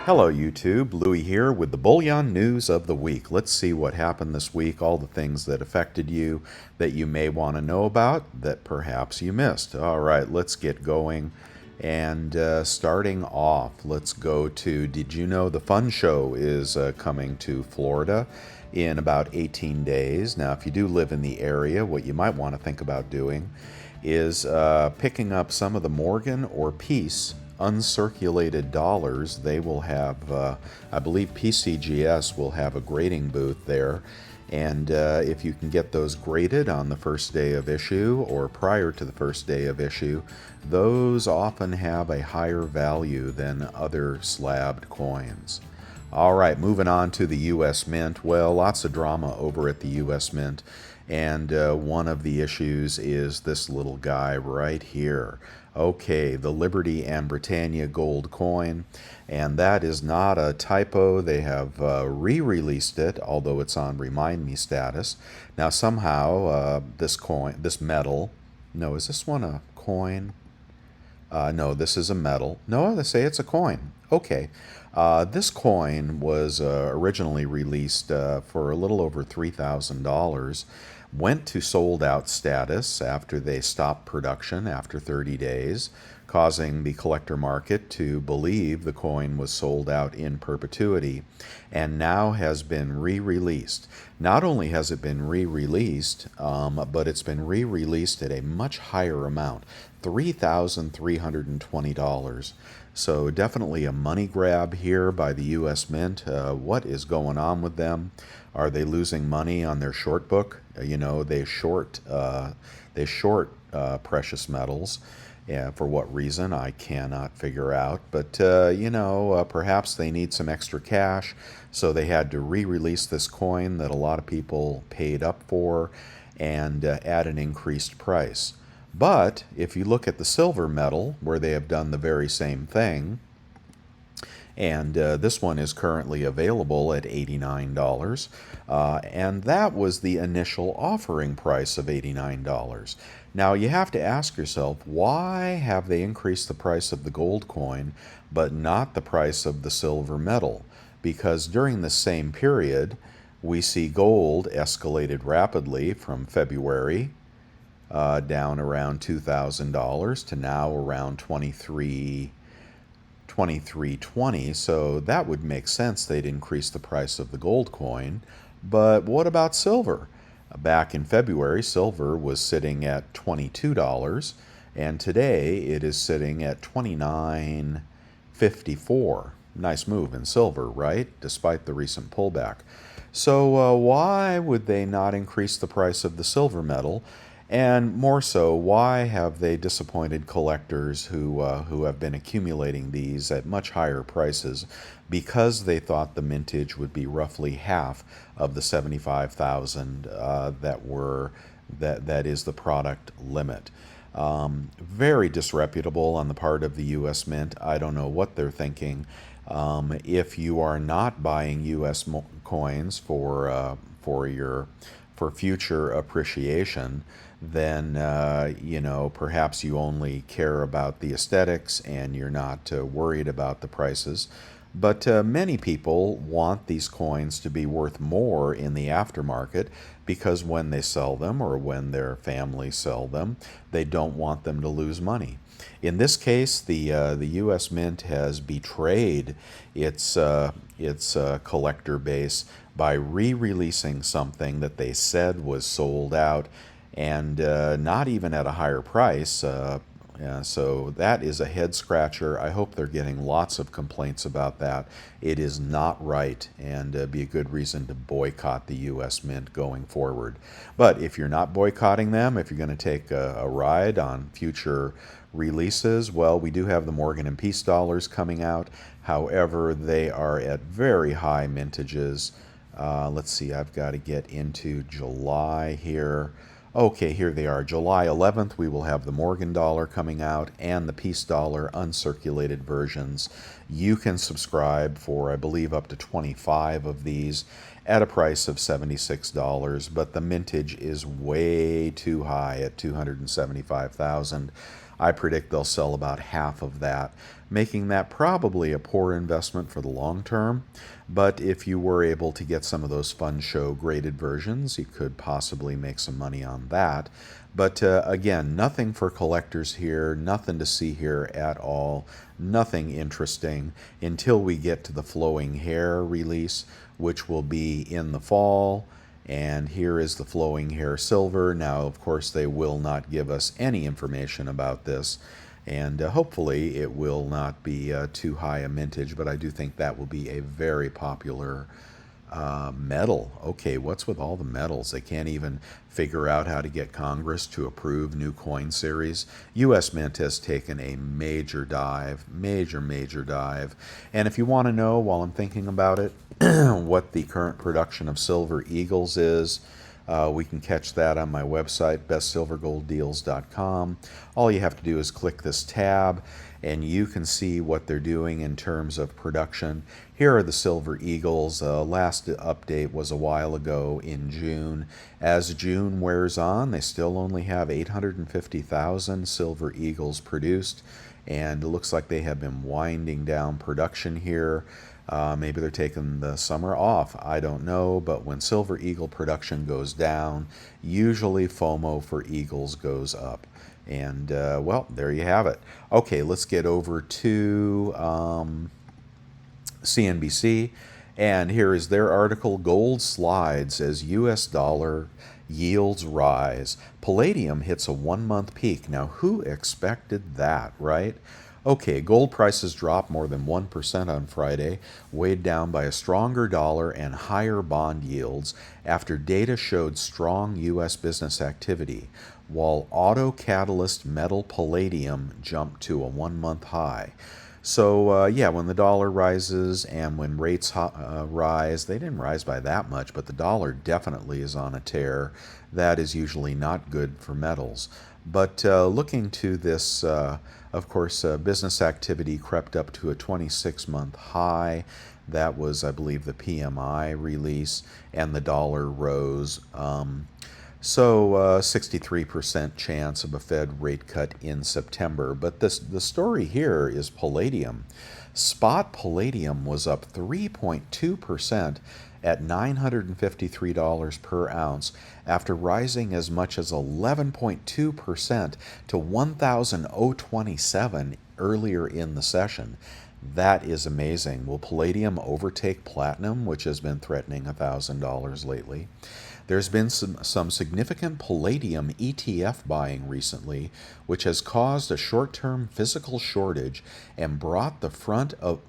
Hello YouTube, Louie here with the Bullion News of the Week. Let's see what happened this week, all the things that affected you that you may want to know about that perhaps you missed. All right, let's get going. And starting off, let's go to, did you know the Fun Show is coming to Florida in about 18 days? Now, if you do live in the area, what you might want to think about doing is picking up some of the Morgan or Peace uncirculated dollars. They will have, I believe PCGS will have a grading booth there. And if you can get those graded on the first day of issue or prior to the first day of issue, those often have a higher value than other slabbed coins. All right, moving on to the U.S. Mint. Well, lots of drama over at the U.S. Mint. And one of the issues is this little guy right here. Okay, the Liberty and Britannia gold coin. And that is not a typo. They have re-released it, although it's on Remind Me status. Now somehow this coin, this metal, no, is this one a coin? No, this is a metal. No, they say it's a coin. Okay. This coin was originally released for a little over $3,000, went to sold out status after they stopped production after 30 days, causing the collector market to believe the coin was sold out in perpetuity, and now has been re-released. Not only has it been re-released, but it's been re-released at a much higher amount, $3,320. So definitely a money grab here by the U.S. Mint. What is going on with them? Are they losing money on their short book? You know, they short precious metals. Yeah, for what reason, I cannot figure out. But, perhaps they need some extra cash, so they had to re-release this coin that a lot of people paid up for and at an increased price. But if you look at the silver metal, where they have done the very same thing, and this one is currently available at $89, and that was the initial offering price of $89. Now you have to ask yourself, why have they increased the price of the gold coin but not the price of the silver metal? Because during the same period, we see gold escalated rapidly from February down around $2,000 to now around $23.20. So that would make sense, they'd increase the price of the gold coin. But what about silver? Back in February, silver was sitting at $22, and today it is sitting at $29.54. Nice move in silver, right? Despite the recent pullback. So why would they not increase the price of the silver metal? And more so, why have they disappointed collectors who have been accumulating these at much higher prices? Because they thought the mintage would be roughly half of the 75,000 that is the product limit. Very disreputable on the part of the U.S. Mint. I don't know what they're thinking. If you are not buying U.S. coins for future appreciation, then perhaps you only care about the aesthetics and you're not worried about the prices. But many people want these coins to be worth more in the aftermarket, because when they sell them or when their families sell them, they don't want them to lose money. In this case, the U.S. Mint has betrayed its collector base by re-releasing something that they said was sold out, and not even at a higher price. So that is a head scratcher. I hope they're getting lots of complaints about that. It is not right, and be a good reason to boycott the U.S. Mint going forward. But if you're not boycotting them, if you're going to take a ride on future releases, well, we do have the Morgan and Peace dollars coming out. However, they are at very high mintages. Let's see, I've got to get into July here. Okay, here they are. July 11th, we will have the Morgan dollar coming out and the Peace dollar uncirculated versions. You can subscribe for, I believe, up to 25 of these at a price of $76, but the mintage is way too high at $275,000. I predict they'll sell about half of that, making that probably a poor investment for the long term. But if you were able to get some of those fun show graded versions, you could possibly make some money on that. But again, nothing for collectors here, nothing to see here at all, nothing interesting until we get to the flowing hair release, which will be in the fall. And here is the flowing hair silver. Now, of course, they will not give us any information about this. And hopefully it will not be too high a mintage, but I do think that will be a very popular metal. Okay, what's with all the metals? They can't even figure out how to get Congress to approve new coin series. U.S. Mint has taken a major dive, major dive. And if you want to know, while I'm thinking about it, what the current production of Silver Eagles is, we can catch that on my website, bestsilvergolddeals.com. All you have to do is click this tab, and you can see what they're doing in terms of production. Here are the Silver Eagles. Last update was a while ago in June. As June wears on, they still only have 850,000 Silver Eagles produced, and it looks like they have been winding down production here. Maybe they're taking the summer off. I don't know. But when Silver Eagle production goes down, usually FOMO for Eagles goes up. And, well, there you have it. Okay, let's get over to CNBC. And here is their article, Gold Slides as U.S. dollar yields rise. Palladium hits a one-month peak. Now, who expected that, right? Okay, gold prices dropped more than 1% on Friday, weighed down by a stronger dollar and higher bond yields after data showed strong U.S. business activity, while auto catalyst metal palladium jumped to a one-month high. So, yeah, when the dollar rises and when rates rise, they didn't rise by that much, but the dollar definitely is on a tear. That is usually not good for metals. But looking to this, of course, business activity crept up to a 26-month high. That was, I believe, the PMI release, and the dollar rose. So 63% chance of a Fed rate cut in September. But the story here is palladium. Spot palladium was up 3.2% at $953 per ounce after rising as much as 11.2% to 1,027 earlier in the session. That is amazing. Will palladium overtake platinum, which has been threatening $1,000 lately? There's been some significant palladium ETF buying recently, which has caused a short-term physical shortage and brought the front of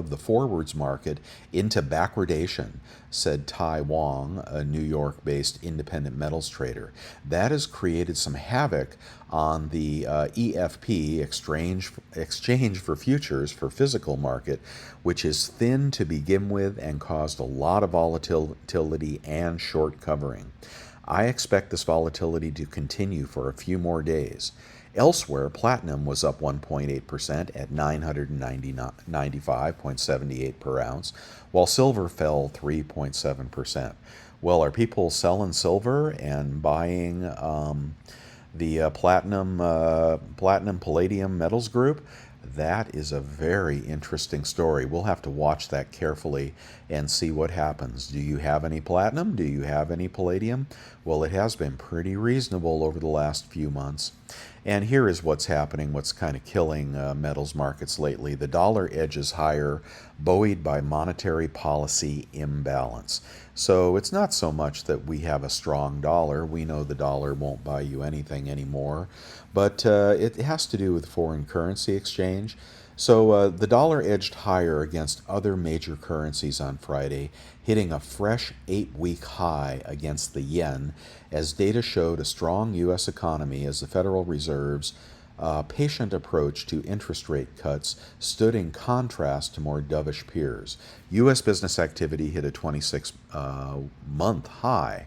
the forwards market into backwardation, said Tai Wong, a New York-based independent metals trader. That has created some havoc on the EFP, exchange for futures for physical market, which is thin to begin with and caused a lot of volatility and short covering. I expect this volatility to continue for a few more days. Elsewhere, platinum was up 1.8% at $995.78 per ounce, while silver fell 3.7%. Well, are people selling silver and buying the platinum palladium metals group? That is a very interesting story. We'll have to watch that carefully and see what happens. Do you have any platinum? Do you have any palladium? Well, it has been pretty reasonable over the last few months. And here is what's happening, what's kind of killing metals markets lately. The dollar edges higher, buoyed by monetary policy imbalance. So it's not so much that we have a strong dollar. We know the dollar won't buy you anything anymore. But it has to do with foreign currency exchange. So the dollar edged higher against other major currencies on Friday, hitting a fresh 8-week high against the yen, as data showed a strong U.S. economy as the Federal Reserve's patient approach to interest rate cuts stood in contrast to more dovish peers. U.S. business activity hit a 26-month high.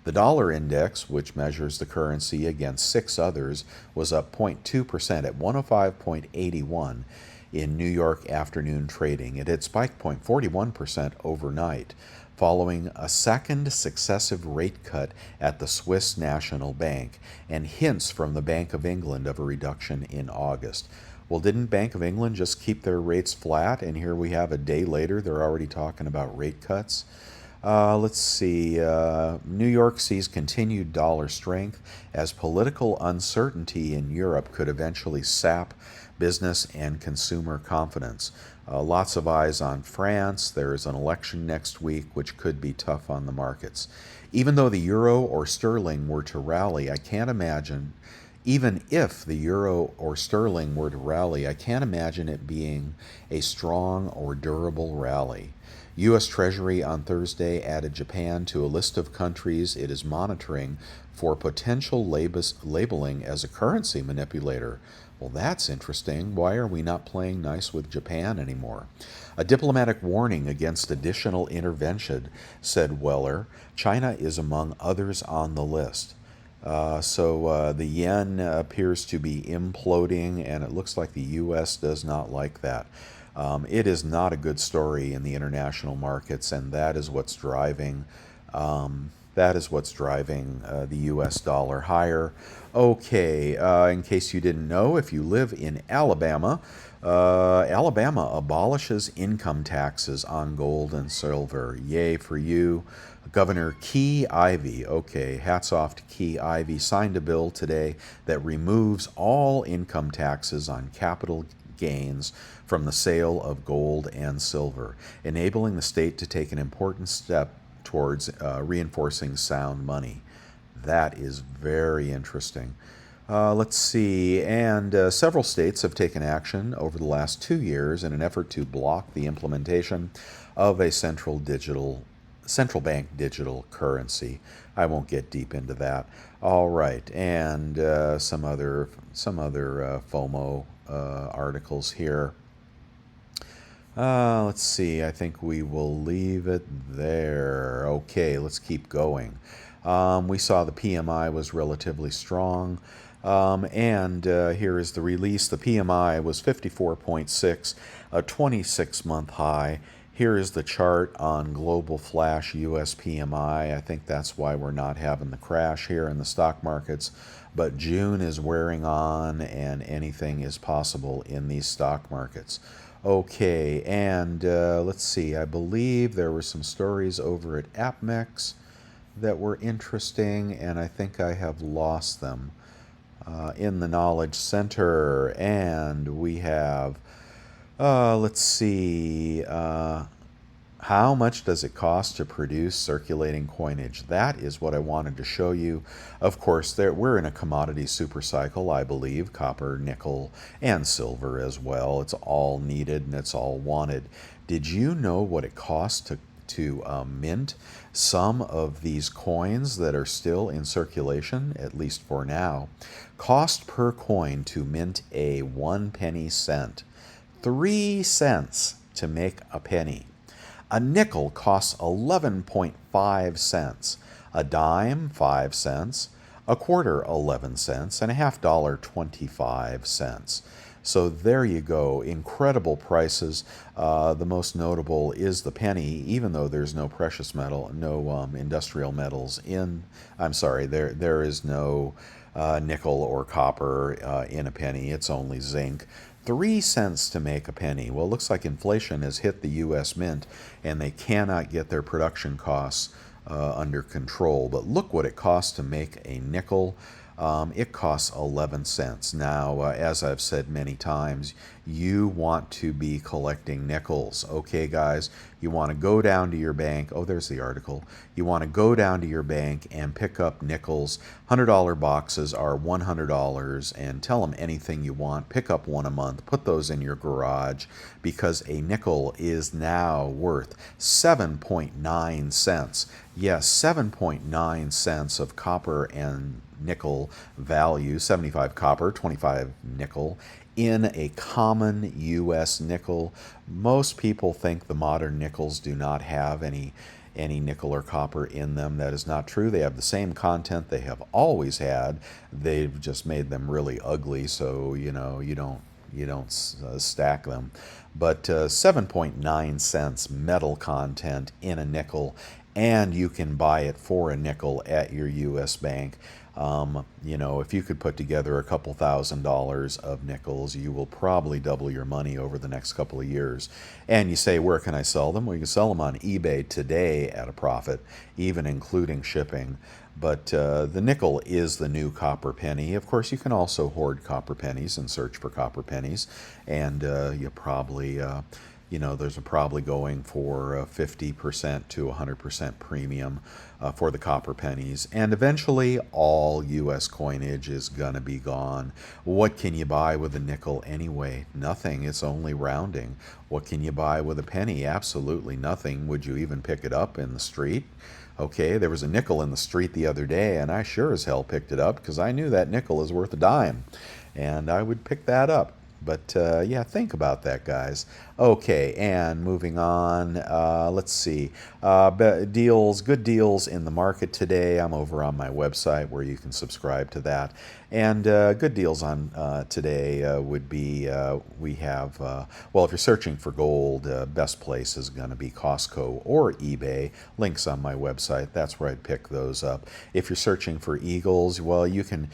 The dollar index, which measures the currency against 6 others, was up 0.2% at 105.81 in New York afternoon trading. It had spiked 0.41% overnight, following a second successive rate cut at the Swiss National Bank and hints from the Bank of England of a reduction in August. Well, didn't Bank of England just keep their rates flat? And here we have a day later, they're already talking about rate cuts. Let's see. New York sees continued dollar strength as political uncertainty in Europe could eventually sap business and consumer confidence. Lots of eyes on France. There is an election next week, which could be tough on the markets. Even though the euro or sterling were to rally, I can't imagine. Even if the euro or sterling were to rally, I can't imagine it being a strong or durable rally. U.S. Treasury on Thursday added Japan to a list of countries it is monitoring for potential labeling as a currency manipulator. Well, that's interesting. Why are we not playing nice with Japan anymore? A diplomatic warning against additional intervention, said Weller. China is among others on the list. So the yen appears to be imploding, and it looks like the U.S. does not like that. It is not a good story in the international markets, and that is what's driving the U.S. dollar higher. Okay, in case you didn't know, if you live in Alabama, Alabama abolishes income taxes on gold and silver. Yay for you. Governor Key Ivey, okay, hats off to Key Ivey, signed a bill today that removes all income taxes on capital gains from the sale of gold and silver, enabling the state to take an important step towards reinforcing sound money. That is very interesting. Let's see, and several states have taken action over the last 2 years in an effort to block the implementation of a central bank digital currency. I won't get deep into that. All right, and some other FOMO articles here. Let's see. I think we will leave it there. Okay, let's keep going. We saw the PMI was relatively strong. And here is the release. The PMI was 54.6, a 26-month high. Here is the chart on Global Flash US PMI. I think that's why we're not having the crash here in the stock markets. But June is wearing on, and anything is possible in these stock markets. Okay, and let's see. I believe there were some stories over at AppMex that were interesting, and I think I have lost them. In the Knowledge Center, and we have, let's see, how much does it cost to produce circulating coinage? That is what I wanted to show you. Of course, we're in a commodity supercycle, I believe, copper, nickel, and silver as well. It's all needed and it's all wanted. Did you know what it costs to mint some of these coins that are still in circulation, at least for now? Cost per coin to mint a 1 penny cent. 3 cents to make a penny. A nickel costs 11.5 cents. A dime, 5 cents. A quarter, 11 cents. And a half dollar, 25 cents. So there you go, incredible prices. The most notable is the penny, even though there's no precious metal, no industrial metals in. I'm sorry, there is no nickel or copper in a penny. It's only zinc. 3 cents to make a penny. Well, it looks like inflation has hit the U.S. Mint, and they cannot get their production costs under control. But look what it costs to make a nickel. It costs 11 cents. Now, as I've said many times, you want to be collecting nickels. Okay, guys, you want to go down to your bank. Oh, there's the article. You want to go down to your bank and pick up nickels. $100 boxes are $100, and tell them anything you want. Pick up one a month. Put those in your garage, because a nickel is now worth 7.9 cents. Yes, 7.9 cents of copper and nickel value, 75 copper, 25 nickel, in a common U.S. nickel. Most people think the modern nickels do not have any nickel or copper in them. That is not true. They have the same content they have always had. They've just made them really ugly, so you don't stack them. But 7.9 cents metal content in a nickel, and you can buy it for a nickel at your U.S. bank. If you could put together a couple $1,000s of nickels, you will probably double your money over the next couple of years. And you say, where can I sell them? Well, you can sell them on eBay today at a profit, even including shipping. But the nickel is the new copper penny. Of course, you can also hoard copper pennies and search for copper pennies. And you probably, there's probably going for 50% to 100% premium for the copper pennies. And eventually, all U.S. coinage is going to be gone. What can you buy with a nickel anyway? Nothing. It's only rounding. What can you buy with a penny? Absolutely nothing. Would you even pick it up in the street? Okay, there was a nickel in the street the other day, and I sure as hell picked it up because I knew that nickel is worth a dime, and I would pick that up. But yeah, think about that, guys. Okay, and moving on, let's see. Good deals in the market today. I'm over on my website where you can subscribe to that. And good deals on today would be, we have, well, if you're searching for gold, best place is going to be Costco or eBay. Links on my website. That's where I'd pick those up. If you're searching for eagles, well, you can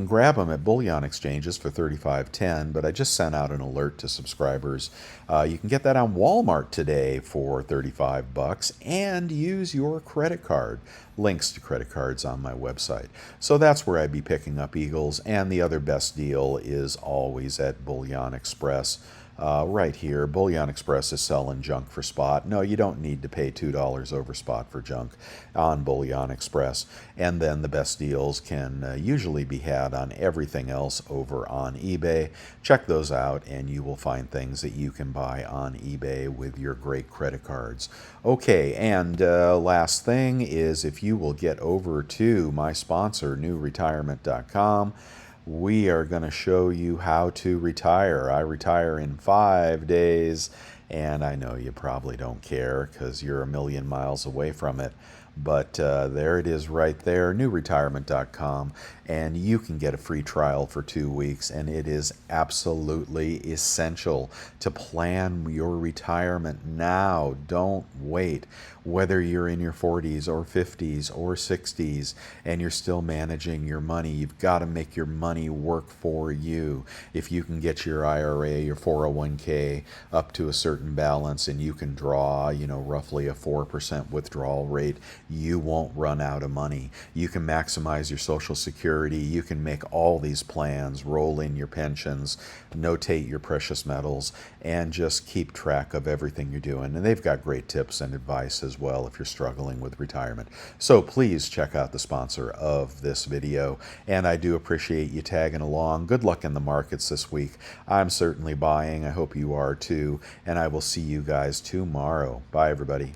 grab them at Bullion exchanges for $35.10, but I just sent out an alert to subscribers. You can get that on Walmart today for $35 and use your credit card. Links to credit cards on my website. So that's where I'd be picking up eagles. And the other best deal is always at Bullion Express. Right here, Bullion Express is selling junk for spot. No, you don't need to pay $2 over spot for junk on Bullion Express. And then the best deals can usually be had on everything else over on eBay. Check those out, and you will find things that you can buy on eBay with your great credit cards. Okay, and last thing is if you will get over to my sponsor, newretirement.com, we are going to show you how to retire. I retire in 5 days, and I know you probably don't care because you're a million miles away from it. But there it is right there, newretirement.com, and you can get a free trial for 2 weeks, and it is absolutely essential to plan your retirement now. Don't wait. Whether you're in your 40s or 50s or 60s and you're still managing your money, you've got to make your money work for you. If you can get your IRA, your 401k up to a certain balance and you can draw, roughly a 4% withdrawal rate, you won't run out of money. You can maximize your Social Security. You can make all these plans, roll in your pensions, notate your precious metals, and just keep track of everything you're doing. And they've got great tips and advice as well if you're struggling with retirement. So please check out the sponsor of this video. And I do appreciate you tagging along. Good luck in the markets this week. I'm certainly buying. I hope you are too. And I will see you guys tomorrow. Bye, everybody.